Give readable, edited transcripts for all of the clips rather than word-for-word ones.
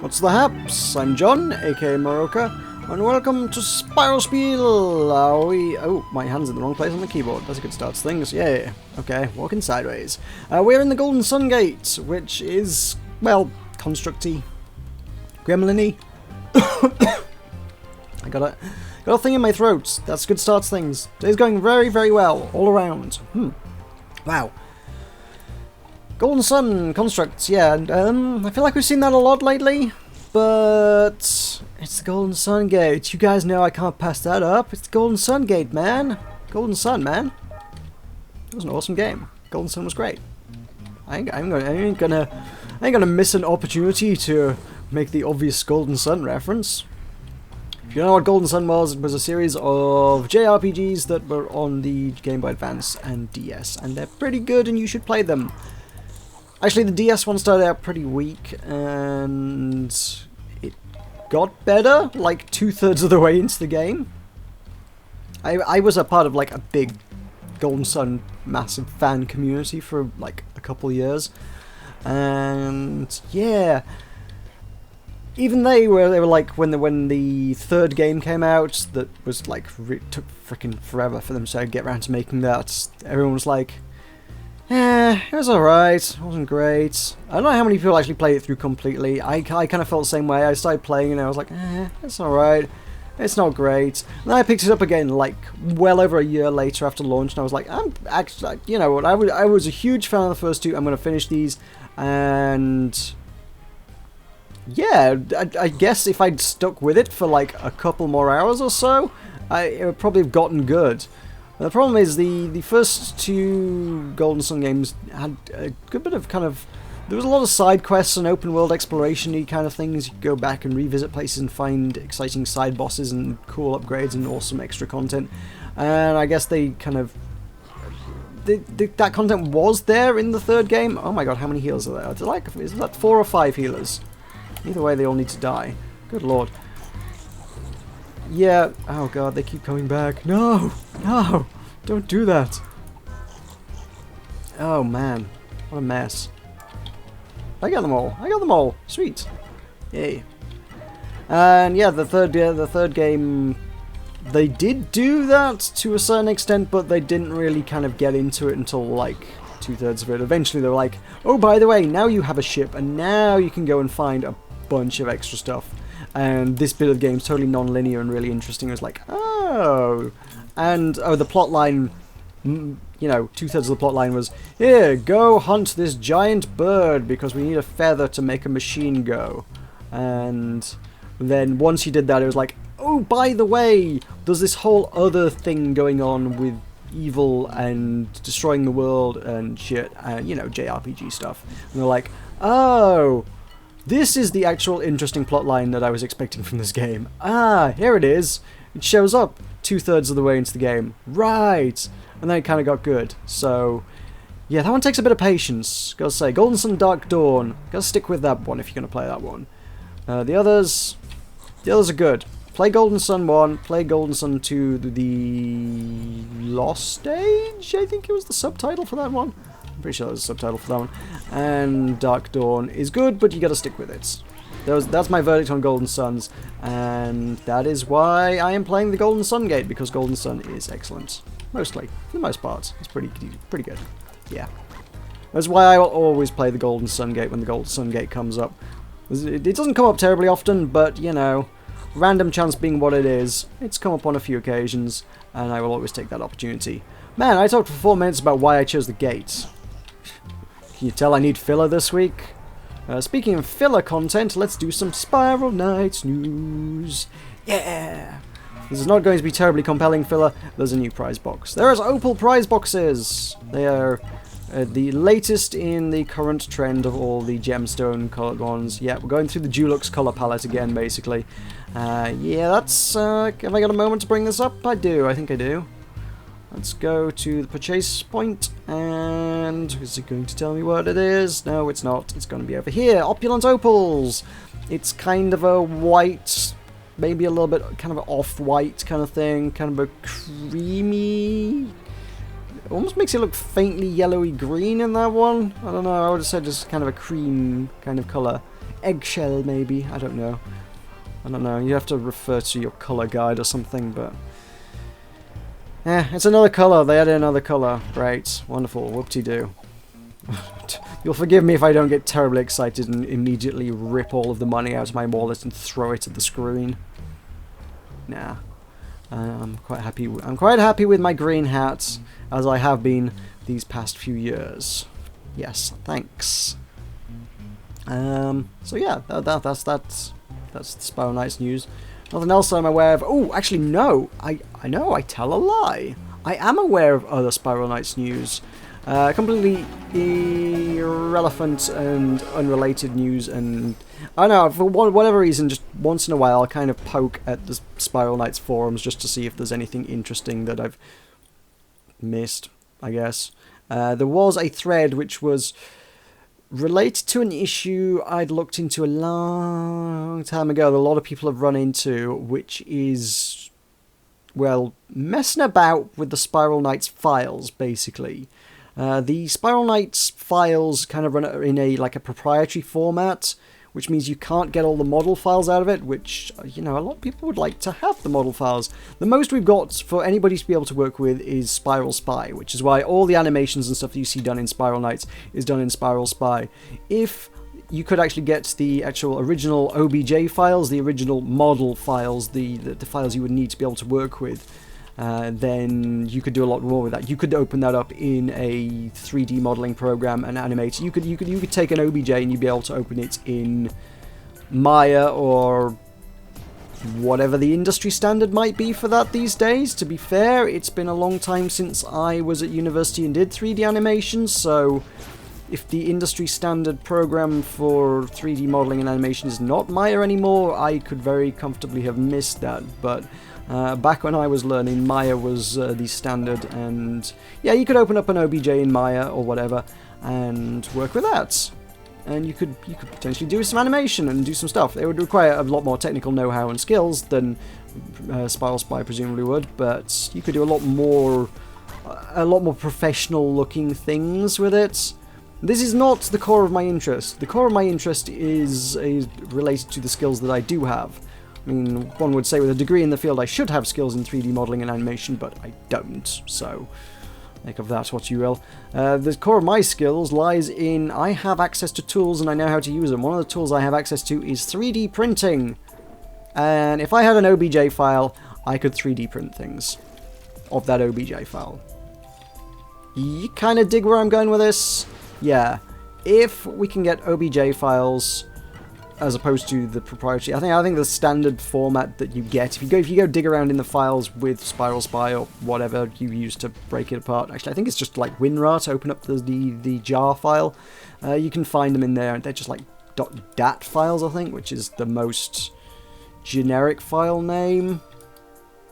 What's the haps? I'm John, aka Meroka, and welcome to Spiel. Oh, my hand's in the wrong place on the keyboard. That's a good start to things. Yeah. Okay, walking sideways. We're in the Golden Sun Gate, which is, well, constructy, gremlin-y. I got a thing in my throat. That's a good start to things. Today's going very, very well, all around. Wow. Golden Sun constructs, yeah, and I feel like we've seen that a lot lately, but it's the Golden Sun Gate. You guys know I can't pass that up. It's the Golden Sun Gate, man. Golden Sun, man. It was an awesome game. Golden Sun was great. I ain't gonna miss an opportunity to make the obvious Golden Sun reference. If you know what Golden Sun was, it was a series of JRPGs that were on the Game Boy Advance and DS, and they're pretty good and you should play them. Actually, the DS one started out pretty weak, and it got better, like 2/3 of the way into the game. I was a part of, like, a big Golden Sun massive fan community for, like, a couple years. And, yeah. Even they were like, when the third game came out, that was, like, took freaking forever for them to get around to making that, everyone was like, it was alright, it wasn't great. I don't know how many people actually played it through completely. I kind of felt the same way. I started playing and I was like, it's alright, it's not great. And then I picked it up again, like, well over a year later after launch, and I was like, I'm actually, you know what, I was a huge fan of the first two, I'm going to finish these, and yeah, I guess if I'd stuck with it for like a couple more hours or so, it would probably have gotten good. The problem is the first two Golden Sun games had a good bit of there was a lot of side quests and open world exploration-y kind of things. You could go back and revisit places and find exciting side bosses and cool upgrades and awesome extra content. And I guess they that content was there in the third game. Oh my god, how many healers are there? Is that 4 or 5 healers? Either way, they all need to die. Good lord. Yeah, oh god, they keep coming back. No! No! Don't do that! Oh man, what a mess. I got them all. I got them all. Sweet. Yay. And yeah, the third game, they did do that to a certain extent, but they didn't really kind of get into it until like 2/3 of it. Eventually they were like, oh, by the way, now you have a ship, and now you can go and find a bunch of extra stuff. And this bit of the game is totally non-linear and really interesting. It was like, oh, and oh, the plot line, you know, 2/3 of the plot line was, here, go hunt this giant bird because we need a feather to make a machine go. And then once you did that, it was like, oh, by the way, there's this whole other thing going on with evil and destroying the world and shit, and you know, JRPG stuff. And they're like, oh, this is the actual interesting plotline that I was expecting from this game. Ah, here it is. It shows up 2/3 of the way into the game. Right. And then it kind of got good. So, yeah, that one takes a bit of patience. Gotta say, Golden Sun Dark Dawn. Gotta stick with that one if you're gonna play that one. The others are good. Play Golden Sun 1, play Golden Sun 2, the Lost Age, I think it was the subtitle for that one. I'm pretty sure there's a subtitle for that one. And Dark Dawn is good, but you gotta stick with it. That's my verdict on Golden Suns, and that is why I am playing the Golden Sun Gate, because Golden Sun is excellent. Mostly. For the most part. It's pretty good. Yeah. That's why I will always play the Golden Sun Gate when the Golden Sun Gate comes up. It doesn't come up terribly often, but, you know, random chance being what it is, it's come up on a few occasions, and I will always take that opportunity. Man, I talked for 4 minutes about why I chose the gate. Can you tell I need filler this week? Speaking of filler content, let's do some Spiral Knights news. Yeah! This is not going to be terribly compelling filler. There's a new prize box. There is Opal prize boxes! They are the latest in the current trend of all the gemstone colored ones. Yeah, we're going through the Dulux color palette again, basically. Yeah, that's... have I got a moment to bring this up? I do. I think I do. Let's go to the purchase point, and is it going to tell me what it is? No, it's not. It's going to be over here. Opulent Opals! It's kind of a white, maybe a little bit kind of off-white kind of thing, kind of a creamy... It almost makes it look faintly yellowy green in that one. I don't know, I would have said just kind of a cream kind of colour. eggshell, maybe. I don't know. I don't know. You have to refer to your colour guide or something, but... it's another colour. They added another colour. Great. Wonderful. Whoop-de-doo. You'll forgive me if I don't get terribly excited and immediately rip all of the money out of my wallet and throw it at the screen. Nah. I'm quite happy. I'm quite happy with my green hat, as I have been these past few years. Yes, thanks. So yeah, that's the Spiral Knights news. Nothing else I'm aware of. Oh, actually no. I know. I tell a lie. I am aware of other Spiral Knights news. Completely irrelevant and unrelated news, and I don't know, for whatever reason, just once in a while I'll kind of poke at the Spiral Knights forums just to see if there's anything interesting that I've missed, I guess. There was a thread which was related to an issue I'd looked into a long time ago that a lot of people have run into, which is, well, messing about with the Spiral Knights files, basically. The Spiral Knights files kind of run in a proprietary format, which means you can't get all the model files out of it, which, you know, a lot of people would like to have the model files. The most we've got for anybody to be able to work with is Spiral Spy, which is why all the animations and stuff that you see done in Spiral Knights is done in Spiral Spy. If you could actually get the actual original OBJ files, the original model files, the files you would need to be able to work with, then you could do a lot more with that. You could open that up in a 3D modeling program and animate. You could take an OBJ and you'd be able to open it in Maya or whatever the industry standard might be for that these days. To be fair, it's been a long time since I was at university and did 3D animations, so if the industry standard program for 3D modeling and animation is not Maya anymore, I could very comfortably have missed that, but back when I was learning, Maya was the standard, and yeah, you could open up an OBJ in Maya or whatever and work with that. And you could potentially do some animation and do some stuff. It would require a lot more technical know-how and skills than Spiral Spy presumably would, but you could do a lot more professional-looking things with it. This is not the core of my interest. The core of my interest is related to the skills that I do have. I mean, one would say with a degree in the field I should have skills in 3D modeling and animation, but I don't, so make of that what you will. The core of my skills lies in I have access to tools and I know how to use them. One of the tools I have access to is 3D printing, and if I had an OBJ file, I could 3D print things of that OBJ file. You kind of dig where I'm going with this? Yeah. If we can get OBJ files as opposed to the proprietary, I think the standard format that you get, if you go dig around in the files with Spiral Spy or whatever you use to break it apart, actually I think it's just like WinRAR to open up the jar file, you can find them in there. They're just like .dat files, I think, which is the most generic file name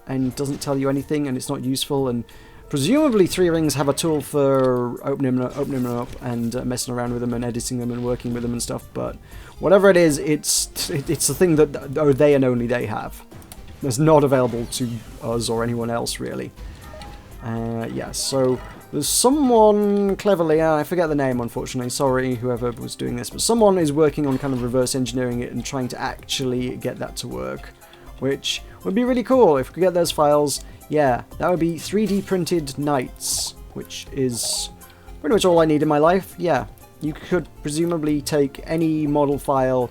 and doesn't tell you anything and it's not useful, and presumably 3 Rings have a tool for opening them up and messing around with them and editing them and working with them and stuff, but whatever it is, it's the thing that they and only they have. It's not available to us or anyone else, really. Yeah, so there's someone cleverly, I forget the name unfortunately, sorry whoever was doing this, but someone is working on kind of reverse engineering it and trying to actually get that to work, which would be really cool if we could get those files. Yeah, that would be 3D printed knights, which is pretty much all I need in my life. Yeah, you could presumably take any model file,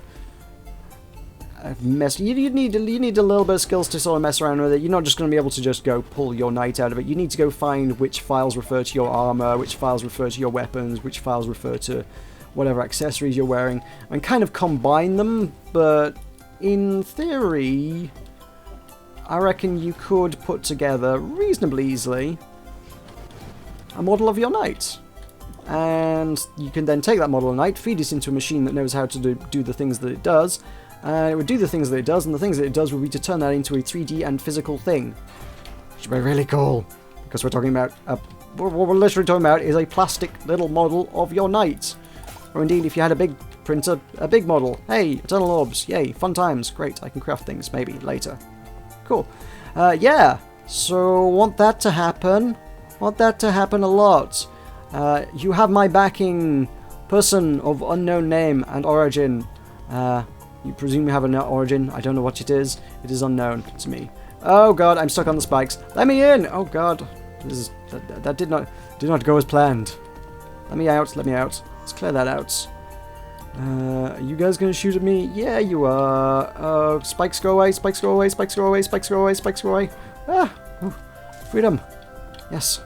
you need a little bit of skills to sort of mess around with it. You're not just going to be able to just go pull your knight out of it. You need to go find which files refer to your armor, which files refer to your weapons, which files refer to whatever accessories you're wearing, and kind of combine them, but in theory I reckon you could put together reasonably easily a model of your knight. And you can then take that model of knight, feed it into a machine that knows how to do the things that it does, and it would do the things that it does, and the things that it does would be to turn that into a 3D and physical thing. Which would be really cool, because we're talking about, what we're literally talking about is a plastic little model of your knight. Or indeed, if you had a big printer, a big model. Hey, eternal orbs, yay, fun times, great, I can craft things, maybe, later. Cool. Yeah, so want that to happen. Want that to happen a lot. You have my backing, person of unknown name and origin. You presume you have an origin. I don't know what it is. It is unknown to me. Oh god, I'm stuck on the spikes. Let me in! Oh god. That did not go as planned. Let me out, let me out. Let's clear that out. Are you guys gonna shoot at me? Yeah, you are. Spikes go away, spikes go away, spikes go away, spikes go away, spikes go away. Ah! Oh, freedom. Yes.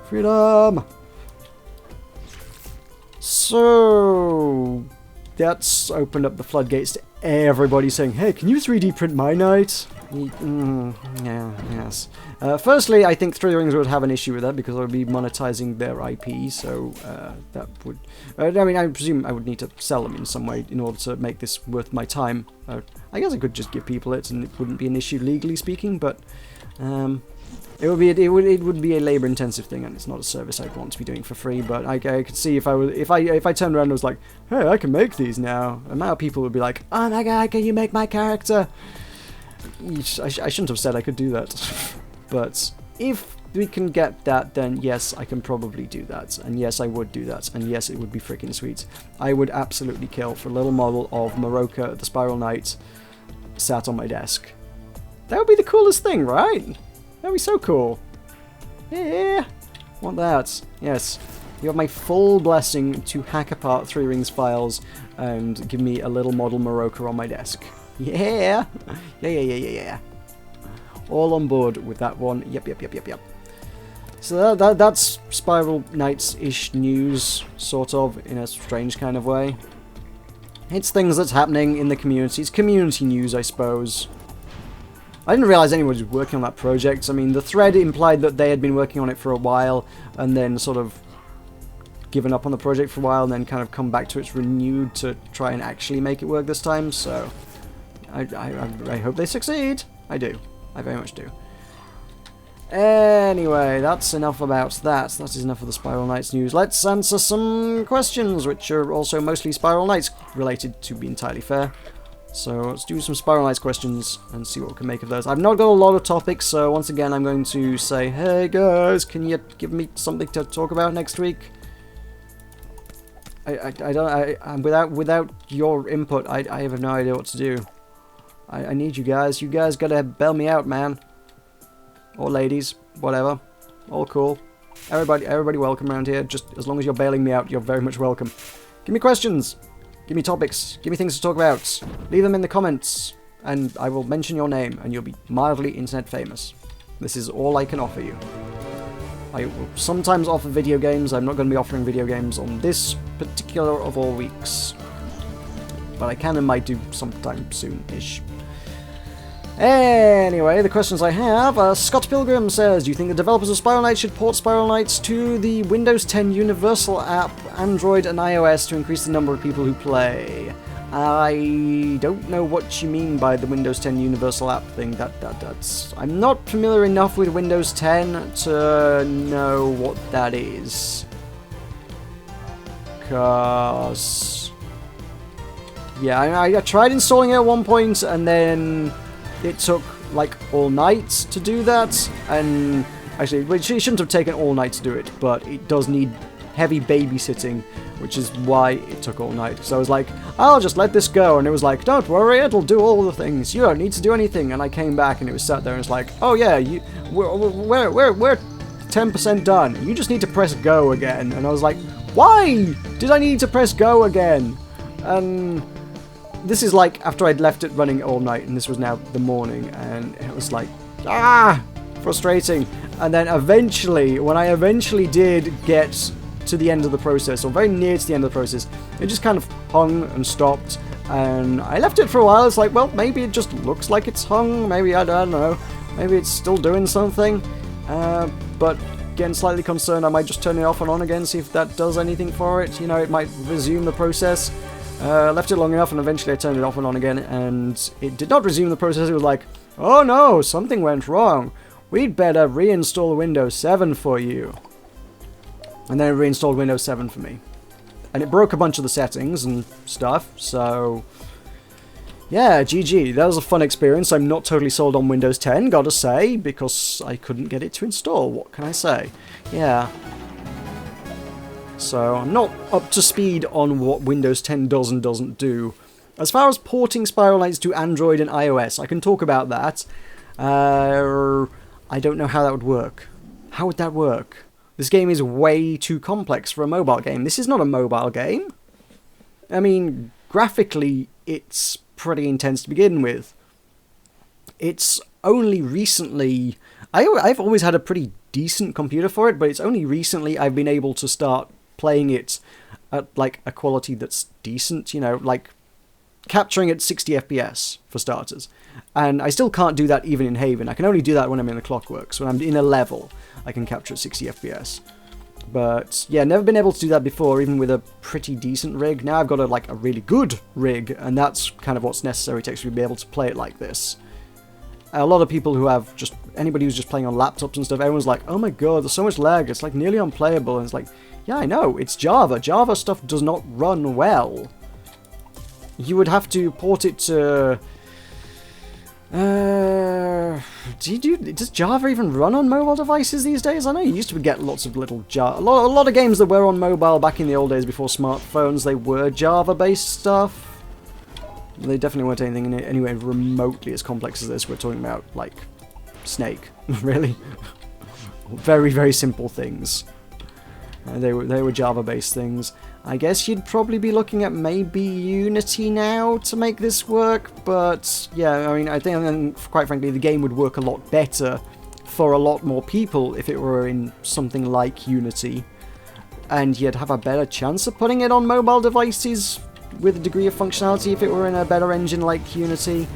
Freedom! So... that's opened up the floodgates to everybody saying, hey, can you 3D print my knight? Yeah, yes. Firstly, I think Three Rings would have an issue with that because I would be monetizing their IP, so that would... I mean, I presume I would need to sell them in some way in order to make this worth my time. I guess I could just give people it and it wouldn't be an issue legally speaking, but... it would be a labor-intensive thing, and it's not a service I'd want to be doing for free. But I could see if I turned around and was like, "Hey, I can make these now," the amount of people would be like, "Oh my god, can you make my character?" I shouldn't have said I could do that, but if we can get that, then yes, I can probably do that, and yes, I would do that, and yes, it would be freaking sweet. I would absolutely kill for a little model of Meroka, the Spiral Knight, sat on my desk. That would be the coolest thing, right? That'd be so cool. Yeah, want that. Yes. You have my full blessing to hack apart Three Rings files and give me a little model Meroka on my desk. Yeah! Yeah. All on board with that one. Yep. So that's Spiral Knights-ish news, sort of, in a strange kind of way. It's things that's happening in the community. It's community news, I suppose. I didn't realize anyone was working on that project. I mean, the thread implied that they had been working on it for a while and then sort of given up on the project for a while and then kind of come back to its renewed to try and actually make it work this time. So I hope they succeed. I do. I very much do. Anyway, that's enough about that. That is enough of the Spiral Knights news. Let's answer some questions, which are also mostly Spiral Knights related, to be entirely fair. So let's do some Spiral Knights questions and see what we can make of those. I've not got a lot of topics, so once again I'm going to say, hey guys, can you give me something to talk about next week? Without your input, I have no idea what to do. I need you guys. You guys gotta bail me out, man. Or ladies, whatever. All cool. Everybody welcome around here. Just as long as you're bailing me out, you're very much welcome. Give me questions. Give me topics. Give me things to talk about. Leave them in the comments, and I will mention your name, and you'll be mildly internet famous. This is all I can offer you. I will sometimes offer video games. I'm not going to be offering video games on this particular of all weeks. But I can and might do sometime soon-ish. Anyway, the questions I have. Scott Pilgrim says, do you think the developers of Spiral Knights should port Spiral Knights to the Windows 10 Universal app, Android and iOS to increase the number of people who play? I don't know what you mean by the Windows 10 Universal app thing. That's... I'm not familiar enough with Windows 10 to know what that is. 'Cause... yeah, I tried installing it at one point, and then it took like all night to do that, and actually it shouldn't have taken all night to do it, but it does need heavy babysitting, which is why it took all night. So I was like, I'll just let this go, and it was like, don't worry, it'll do all the things, you don't need to do anything. And I came back and it was sat there and it's like, oh yeah, we're 10% done, you just need to press go again. And I was like, why did I need to press go again? And this is like after I'd left it running all night, and this was now the morning, and it was like, frustrating. And then eventually, when I eventually did get to the end of the process, or very near to the end of the process, it just kind of hung and stopped, and I left it for a while. It's like, well, maybe it just looks like it's hung, maybe, I don't know, maybe it's still doing something, but getting slightly concerned, I might just turn it off and on again, see if that does anything for it. You know, it might resume the process. Left it long enough, and eventually I turned it off and on again, and it did not resume the process. It was like, oh no, something went wrong. We'd better reinstall Windows 7 for you. And then it reinstalled Windows 7 for me. And it broke a bunch of the settings and stuff, so... yeah, GG. That was a fun experience. I'm not totally sold on Windows 10, gotta say, because I couldn't get it to install. What can I say? Yeah. So, I'm not up to speed on what Windows 10 does and doesn't do. As far as porting Spiral Knights to Android and iOS, I can talk about that. I don't know how that would work. How would that work? This game is way too complex for a mobile game. This is not a mobile game. I mean, graphically, it's pretty intense to begin with. It's only recently... I've always had a pretty decent computer for it, but it's only recently I've been able to start playing it at, like, a quality that's decent, you know, like, capturing at 60 FPS, for starters. And I still can't do that even in Haven. I can only do that when I'm in the Clockworks. When I'm in a level, I can capture at 60 FPS. But, yeah, never been able to do that before, even with a pretty decent rig. Now I've got a really good rig, and that's kind of what's necessary to actually be able to play it like this. A lot of people who have anybody who's just playing on laptops and stuff, everyone's like, oh my god, there's so much lag, it's like nearly unplayable, and it's like, yeah, I know, it's Java. Java stuff does not run well. You would have to port it to... does Java even run on mobile devices these days? I know you used to get lots of little Java... A lot of games that were on mobile back in the old days before smartphones, they were Java-based stuff. They definitely weren't anything anywhere remotely as complex as this. We're talking about, like, Snake, really. Very, very simple things. They were Java-based things. I guess you'd probably be looking at maybe Unity now to make this work, but yeah, I mean, I think, quite frankly, the game would work a lot better for a lot more people if it were in something like Unity, and you'd have a better chance of putting it on mobile devices with a degree of functionality if it were in a better engine like Unity.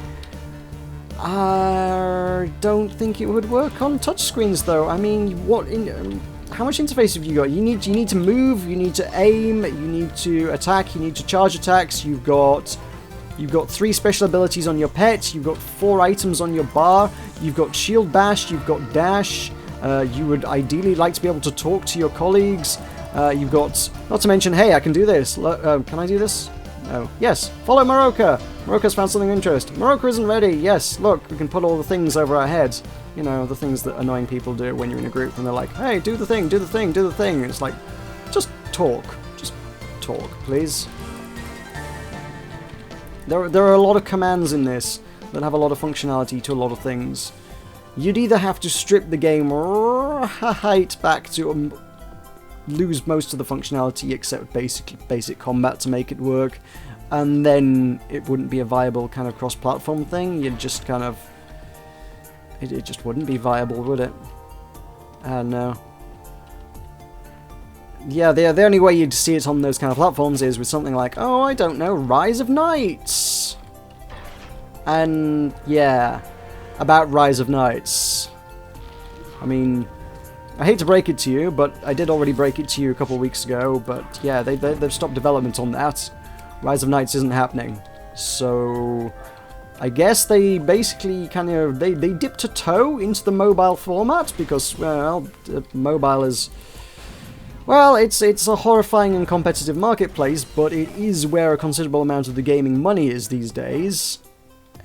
I don't think it would work on touchscreens, though. I mean, how much interface have you got? You need to move, you need to aim, you need to attack, you need to charge attacks. You've got 3 special abilities on your pet. You've got 4 items on your bar. You've got shield bash. You've got dash. You would ideally like to be able to talk to your colleagues. You've got, not to mention, hey, I can do this. Can I do this? No. Yes. Follow Meroka. Meroka's found something of interest. Meroka isn't ready. Yes. Look, we can put all the things over our heads. You know, the things that annoying people do when you're in a group and they're like, hey, do the thing, do the thing, do the thing. And it's like, just talk. Just talk, please. There are a lot of commands in this that have a lot of functionality to a lot of things. You'd either have to strip the game right back to lose most of the functionality except basic combat to make it work, and then it wouldn't be a viable kind of cross-platform thing. You'd just kind of... It just wouldn't be viable, would it? No. Yeah, the only way you'd see it on those kind of platforms is with something like, oh, I don't know, Rise of Knights! And, yeah, about Rise of Knights. I mean, I hate to break it to you, but I did already break it to you a couple of weeks ago, but yeah, they've stopped development on that. Rise of Knights isn't happening. So I guess they basically kind of, they dipped a toe into the mobile format because, well, mobile is, well, it's a horrifying and competitive marketplace, but it is where a considerable amount of the gaming money is these days.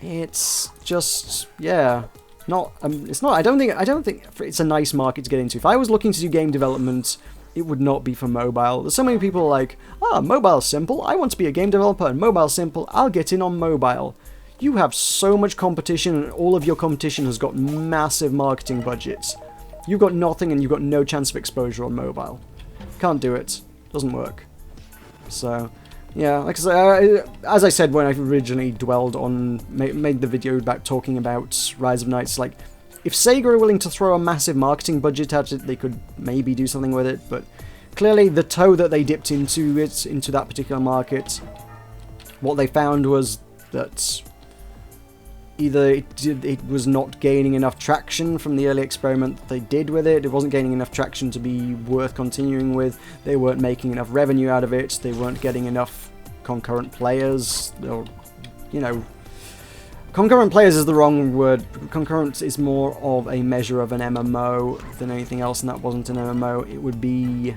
It's just, yeah, it's not. I don't think it's a nice market to get into. If I was looking to do game development, it would not be for mobile. There's so many people like, mobile's simple. I want to be a game developer, and mobile's simple. I'll get in on mobile. You have so much competition, and all of your competition has got massive marketing budgets. You've got nothing, and you've got no chance of exposure on mobile. Can't do it. Doesn't work. So, yeah, like I say, as I said when I originally dwelled on, made the video about talking about Rise of Knights, like, if Sega are willing to throw a massive marketing budget at it, they could maybe do something with it, but clearly the toe that they dipped into that particular market, what they found was that either it was not gaining enough traction from the early experiment that they did with it, it wasn't gaining enough traction to be worth continuing with, they weren't making enough revenue out of it, they weren't getting enough concurrent players, or, you know, concurrent players is the wrong word. Concurrent is more of a measure of an MMO than anything else, and that wasn't an MMO. It would be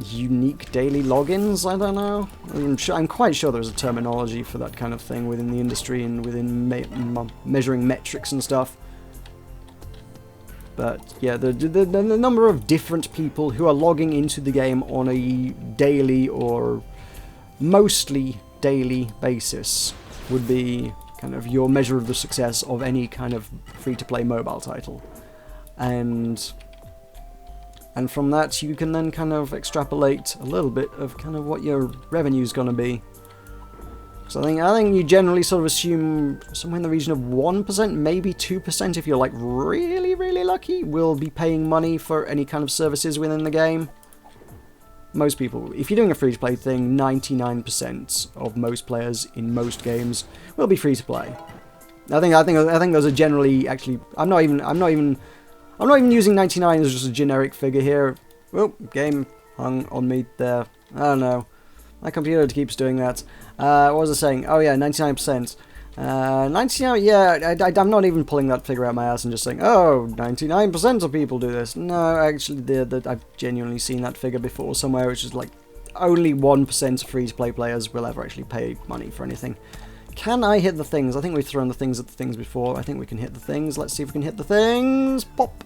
unique daily logins, I don't know. I'm quite sure there's a terminology for that kind of thing within the industry and within measuring metrics and stuff. But yeah, the number of different people who are logging into the game on a daily or mostly daily basis would be kind of your measure of the success of any kind of free-to-play mobile title. And from that you can then kind of extrapolate a little bit of kind of what your revenue's going to be. So I think you generally sort of assume somewhere in the region of 1%, maybe 2% if you're like really, really lucky, will be paying money for any kind of services within the game. Most people, if you're doing a free-to-play thing, 99% of most players in most games will be free-to-play. I think those are generally actually. I'm not even using 99 as just a generic figure here. Oh, game hung on me there. I don't know. My computer keeps doing that. What was I saying? Oh yeah, 99%. 99, yeah, I'm not even pulling that figure out my ass and just saying, oh, 99% of people do this. No, actually, I've genuinely seen that figure before somewhere, which is like only 1% of free-to-play players will ever actually pay money for anything. Can I hit the things? I think we've thrown the things at the things before. I think we can hit the things. Let's see if we can hit the things. Pop!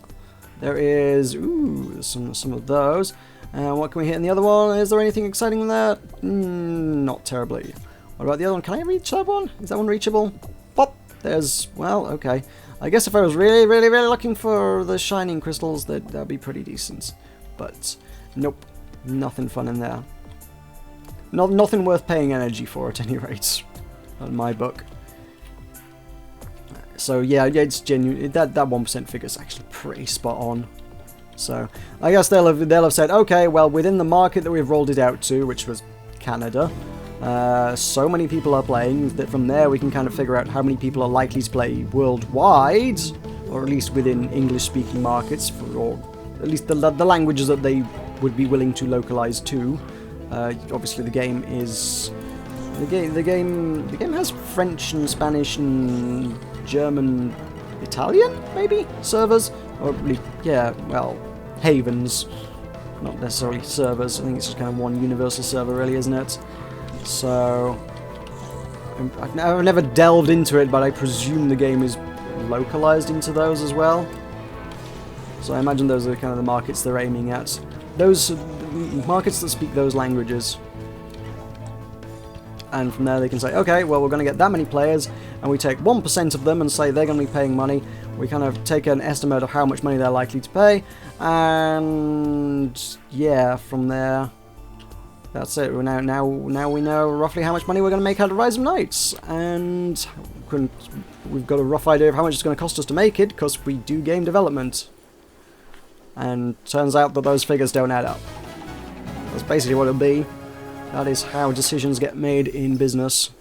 There is, ooh, some of those. What can we hit in the other one? Is there anything exciting in that? Not terribly. What about the other one? Can I reach that one? Is that one reachable? Pop! There's, well, okay. I guess if I was really, really, really looking for the shining crystals, that'd be pretty decent. But, nope. Nothing fun in there. Nothing worth paying energy for, at any rate. In my book. So, yeah, it's genuine. That 1% figure is actually pretty spot on. So, I guess they'll have said, okay, well, within the market that we've rolled it out to, which was Canada, so many people are playing that from there we can kind of figure out how many people are likely to play worldwide, or at least within English-speaking markets, or at least the languages that they would be willing to localize to. Obviously, the game is the game has French and Spanish and German, Italian maybe servers, or yeah, well, havens, not necessarily servers. I think it's just kind of one universal server, really, isn't it? So, I've never delved into it, but I presume the game is localized into those as well. So I imagine those are kind of the markets they're aiming at. Those markets that speak those languages. And from there they can say, okay, well, we're going to get that many players, and we take 1% of them and say they're going to be paying money. We kind of take an estimate of how much money they're likely to pay, and yeah, from there, that's it. Now we know roughly how much money we're going to make out of Rise of Knights, and we've got a rough idea of how much it's going to cost us to make it, because we do game development. And turns out that those figures don't add up. That's basically what it'll be. That is how decisions get made in business.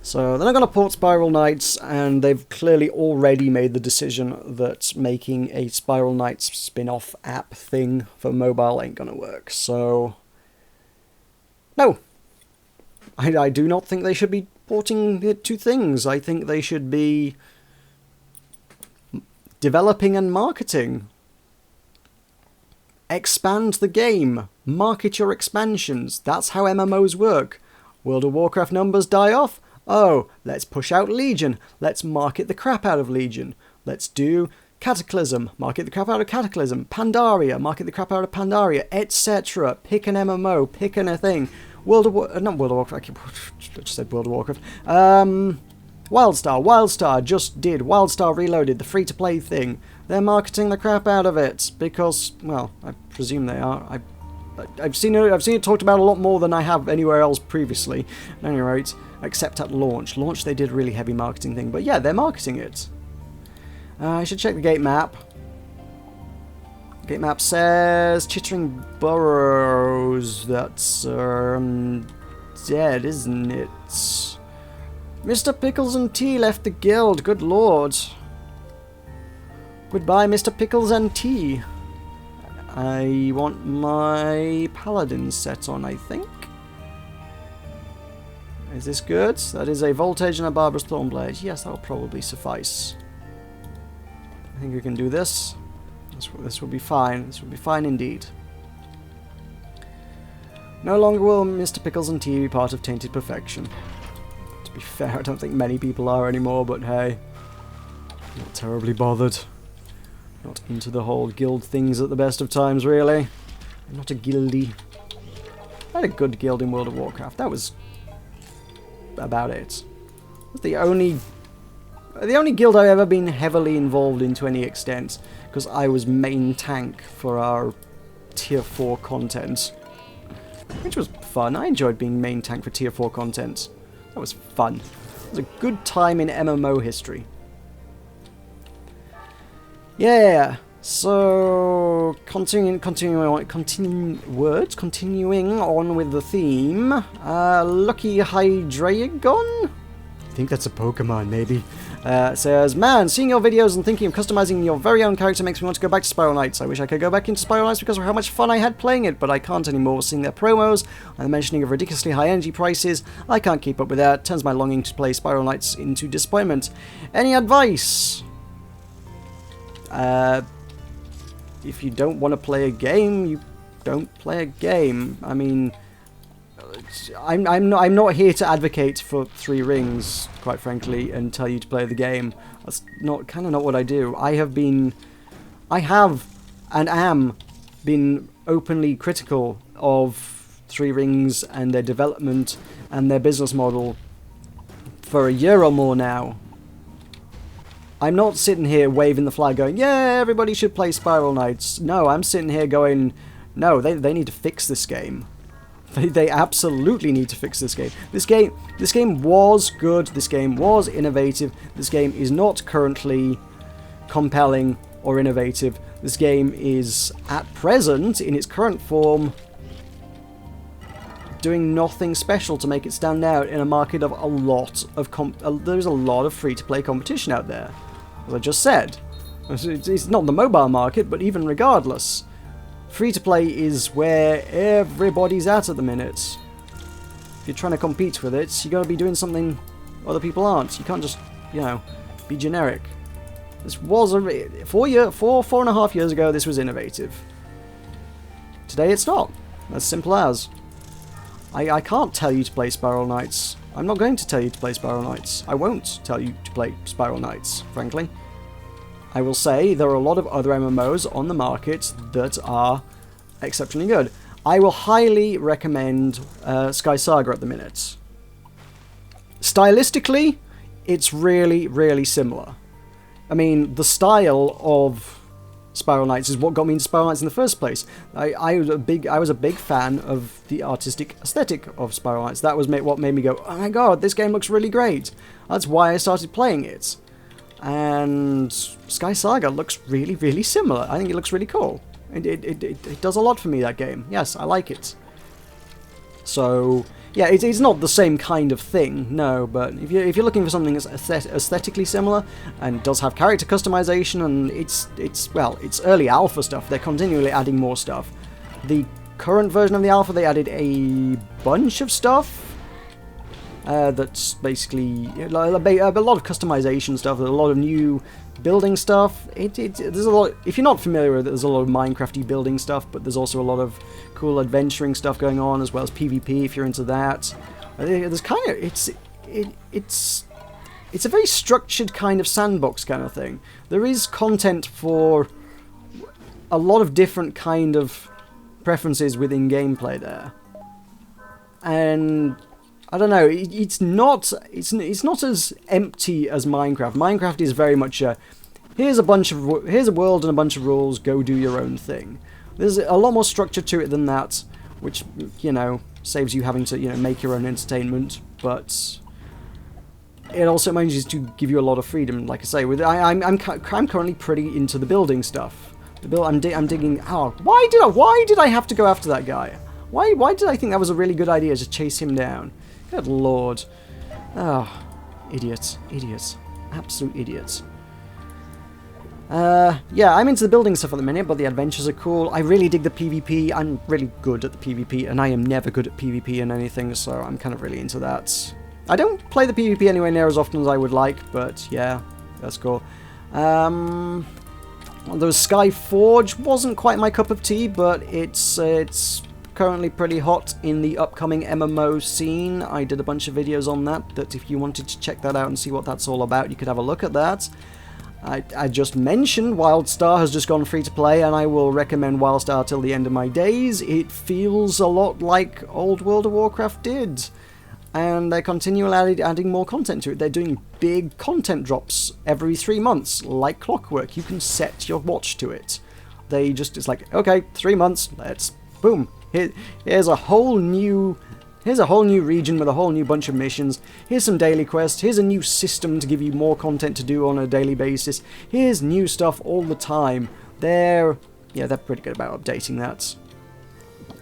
So they're not going to port Spiral Knights, and they've clearly already made the decision that making a Spiral Knights spin-off app thing for mobile ain't going to work. So, no. I do not think they should be porting it to things. I think they should be developing and marketing. Expand the game. Market your expansions. That's how MMOs work. World of Warcraft numbers die off. Oh, let's push out Legion. Let's market the crap out of Legion. Let's do Cataclysm. Market the crap out of Cataclysm. Pandaria. Market the crap out of Pandaria, etc. Pick an MMO. Pick a thing. Not World of Warcraft. I just said World of Warcraft. Wildstar just did Wildstar Reloaded, the free-to-play thing. They're marketing the crap out of it because, well, I presume they are. I've seen it talked about a lot more than I have anywhere else previously. At any rate, except at launch. Launch they did a really heavy marketing thing, but yeah, they're marketing it. I should check the gate map. Gate map says Chittering Burrows. That's dead, isn't it? Mr. Pickles and Tea left the guild, good lord. Goodbye, Mr. Pickles and Tea. I want my paladin set on, I think. Is this good? That is a Voltage and a Barbarous Thornblade. Yes, that'll probably suffice. I think we can do this. This will be fine. This will be fine indeed. No longer will Mr. Pickles and Tea be part of Tainted Perfection. To be fair, I don't think many people are anymore, but hey. Not terribly bothered. Not into the whole guild things at the best of times, really. I'm not a guildie. I had a good guild in World of Warcraft. That was about it. It was the only guild I've ever been heavily involved in to any extent, because I was main tank for our tier 4 content, which was fun. I enjoyed being main tank for tier 4 content. That was fun. It was a good time in MMO history. Yeah. So continuing on with the theme. Lucky Hydragon? I think that's a Pokemon, maybe. Says, man, seeing your videos and thinking of customizing your very own character makes me want to go back to Spiral Knights. I wish I could go back into Spiral Knights because of how much fun I had playing it, but I can't anymore. Seeing their promos and the mentioning of ridiculously high energy prices, I can't keep up with that. Turns my longing to play Spiral Knights into disappointment. Any advice? If you don't want to play a game, you don't play a game. I mean, I'm not here to advocate for 3 rings, quite frankly, and tell you to play the game. That's kind of not what I do. I have and am been openly critical of 3 rings and their development and their business model for a year or more now. I'm not sitting here waving the flag going, yeah, everybody should play Spiral Knights. No, I'm sitting here going, no, they need to fix this game. They absolutely need to fix this game. This game was good, this game was innovative, this game is not currently compelling or innovative. This game is, at present, in its current form, doing nothing special to make it stand out in a market of a lot of there's a lot of free-to-play competition out there. As I just said, it's not the mobile market, but even regardless, free-to-play is where everybody's at the minute. If you're trying to compete with it, you got to be doing something other people aren't. You can't just, be generic. This was 4.5 years ago, this was innovative. Today it's not. As simple as. I can't tell you to play Spiral Knights. I'm not going to tell you to play Spiral Knights. I won't tell you to play Spiral Knights, frankly. I will say there are a lot of other MMOs on the market that are exceptionally good. I will highly recommend Sky Saga at the minute. Stylistically, it's really, really similar. I mean, the style of Spiral Knights is what got me into Spiral Knights in the first place. I was a big fan of the artistic aesthetic of Spiral Knights. That was what made me go, oh my god, this game looks really great. That's why I started playing it. And Sky Saga looks really, really similar. I think it looks really cool. It does a lot for me, that game. Yes, I like it. So, yeah, it's not the same kind of thing, no, but if you're looking for something that's aesthetically similar and does have character customization, and it's early alpha stuff, they're continually adding more stuff. The current version of the alpha, they added a bunch of stuff that's basically a lot of customization stuff, a lot of new building stuff. There's a lot. If you're not familiar with it, there's a lot of Minecrafty building stuff, but there's also a lot of cool adventuring stuff going on, as well as PvP if you're into that. There's kind of it's a very structured kind of sandbox kind of thing. There is content for a lot of different kind of preferences within gameplay there, and I don't know. It's not as empty as Minecraft. Minecraft is very much a here's a world and a bunch of rules. Go do your own thing. There's a lot more structure to it than that, which saves you having to make your own entertainment. But it also manages to give you a lot of freedom. Like I say, I'm currently pretty into the building stuff. I'm digging. Oh, why did I have to go after that guy? Why did I think that was a really good idea to chase him down? Good lord. Oh, idiots. Absolute idiots. Yeah, I'm into the building stuff at the minute, but the adventures are cool. I really dig the PvP. I'm really good at the PvP, and I am never good at PvP in anything, so I'm kind of really into that. I don't play the PvP anywhere near as often as I would like, but yeah, that's cool. Although Skyforge wasn't quite my cup of tea, but it's currently pretty hot in the upcoming MMO scene. I did a bunch of videos on that if you wanted to check that out and see what that's all about, you could have a look at that. I just mentioned WildStar has just gone free to play, and I will recommend WildStar till the end of my days. It feels a lot like old World of Warcraft did. And they're continually adding more content to it. They're doing big content drops every 3 months, like clockwork. You can set your watch to it. It's like, okay, 3 months, boom. Here's a whole new region with a whole new bunch of missions. Here's some daily quests. Here's a new system to give you more content to do on a daily basis. Here's new stuff all the time. They're pretty good about updating that.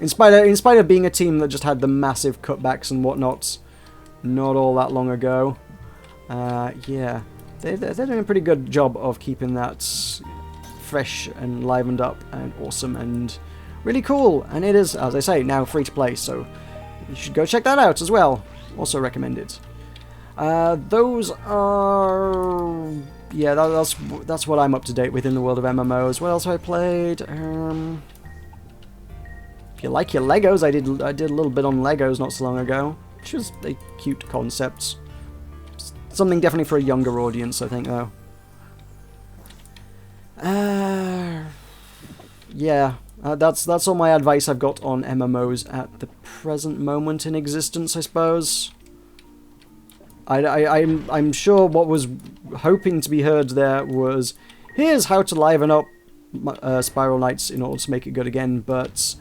In spite of being a team that just had the massive cutbacks and whatnot, not all that long ago, yeah, they're doing a pretty good job of keeping that fresh and livened up and awesome and really cool. And it is, as I say, now free to play, so you should go check that out as well. Also recommended. Those are, yeah, that's what I'm up to date with in the world of MMOs. What else have I played? If you like your Legos, I did a little bit on Legos not so long ago, which was a cute concept. Something definitely for a younger audience, I think, though. Yeah, that's all my advice I've got on MMOs at the present moment in existence, I suppose. I'm sure what was hoping to be heard there was, here's how to liven up Spiral Knights in order to make it good again, but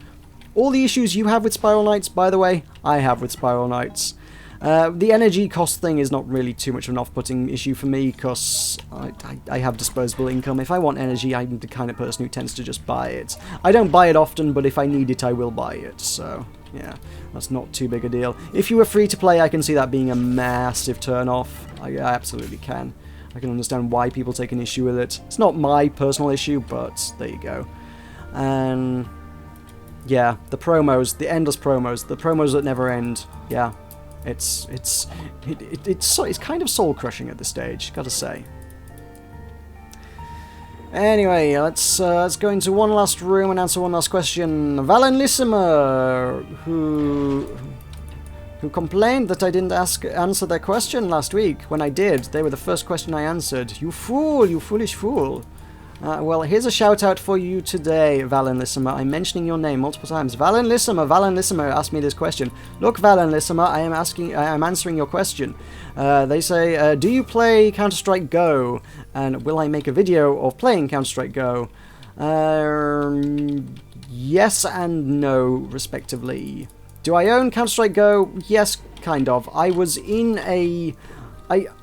all the issues you have with Spiral Knights, by the way, I have with Spiral Knights. The energy cost thing is not really too much of an off-putting issue for me, because I have disposable income. If I want energy, I'm the kind of person who tends to just buy it. I don't buy it often, but if I need it, I will buy it, so yeah, that's not too big a deal. If you were free to play, I can see that being a massive turn-off. I absolutely can. I can understand why people take an issue with it. It's not my personal issue, but there you go. And yeah, the promos, the endless promos, the promos that never end. Yeah, it's kind of soul crushing at this stage, gotta say. Anyway, let's go into one last room and answer one last question. Valenlissima, who complained that I didn't answer their question last week. When I did, they were the first question I answered. You fool, you foolish fool. Well, here's a shout out for you today, Valenlissima. I'm mentioning your name multiple times. Valenlissima asked me this question. Look, Valenlissima, I am answering your question. They say, do you play Counter-Strike Go? And will I make a video of playing Counter-Strike Go? Yes and no, respectively. Do I own Counter-Strike Go? Yes, kind of. I was in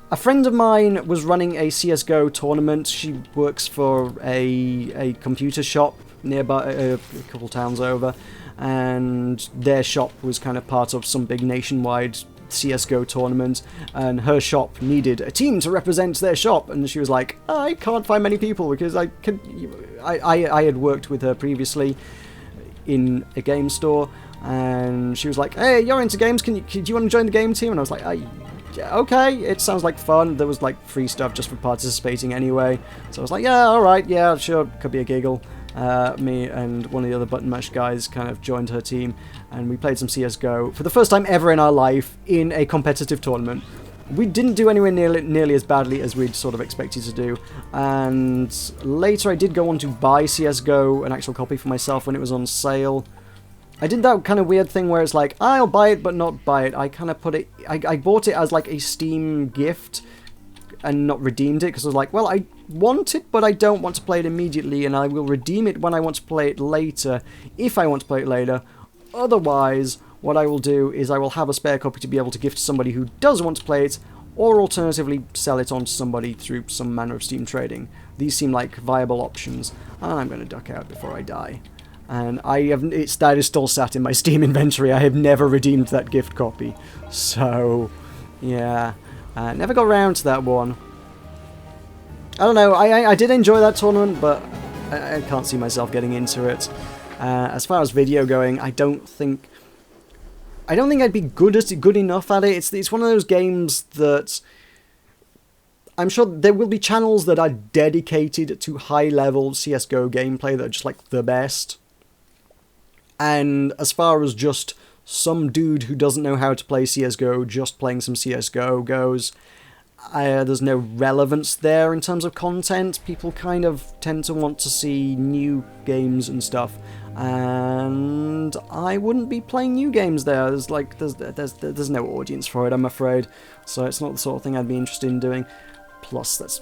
a friend of mine was running a CSGO tournament. She works for a computer shop nearby, a couple towns over, and their shop was kind of part of some big nationwide CSGO tournament, and her shop needed a team to represent their shop, and she was like, I can't find many people because I had worked with her previously in a game store, and she was like, hey, you're into games, do you want to join the game team? And I was like, okay, it sounds like fun. There was like free stuff just for participating anyway, so I was like, yeah, alright, yeah, sure, could be a giggle. Me and one of the other button mash guys kind of joined her team, and we played some CSGO for the first time ever in our life in a competitive tournament. We didn't do anywhere nearly as badly as we'd sort of expected to do, and later I did go on to buy CSGO, an actual copy for myself when it was on sale. I did that kind of weird thing where it's like, I'll buy it but not buy it. I kind of put it, I bought it as like a Steam gift and not redeemed it, because I was like, well, I want it but I don't want to play it immediately, and I will redeem it when I want to play it later, if I want to play it later. Otherwise, what I will do is I will have a spare copy to be able to gift to somebody who does want to play it, or alternatively sell it on to somebody through some manner of Steam trading. These seem like viable options, and I'm going to duck out before I die. And that is still sat in my Steam inventory. I have never redeemed that gift copy. So, yeah. Never got around to that one. I don't know, I did enjoy that tournament, but I can't see myself getting into it. As far as video going, I don't think I'd be good enough at it. It's one of those games that I'm sure there will be channels that are dedicated to high-level CSGO gameplay that are just like the best. And as far as just some dude who doesn't know how to play CSGO just playing some CSGO goes, there's no relevance there in terms of content. People kind of tend to want to see new games and stuff, and I wouldn't be playing new games there. There's no audience for it, I'm afraid. So it's not the sort of thing I'd be interested in doing. Plus, that's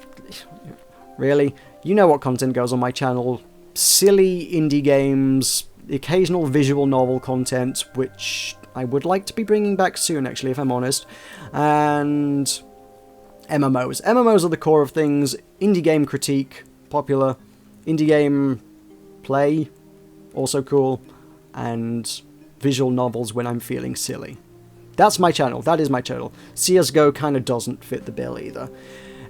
really, you know what content goes on my channel: silly indie games, occasional visual novel content, which I would like to be bringing back soon, actually, if I'm honest, and MMOs. MMOs are the core of things. Indie game critique, popular. Indie game play, also cool. And visual novels when I'm feeling silly. That's my channel. That is my channel. CSGO kind of doesn't fit the bill either.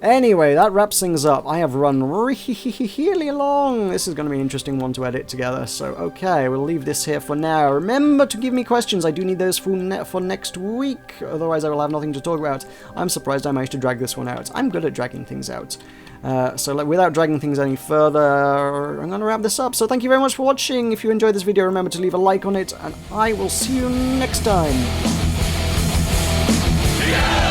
Anyway, that wraps things up. I have run really long. This is going to be an interesting one to edit together. So, okay, we'll leave this here for now. Remember to give me questions. I do need those for next week. Otherwise, I will have nothing to talk about. I'm surprised I managed to drag this one out. I'm good at dragging things out. So without dragging things any further, I'm going to wrap this up. So thank you very much for watching. If you enjoyed this video, remember to leave a like on it. And I will see you next time. Yeah!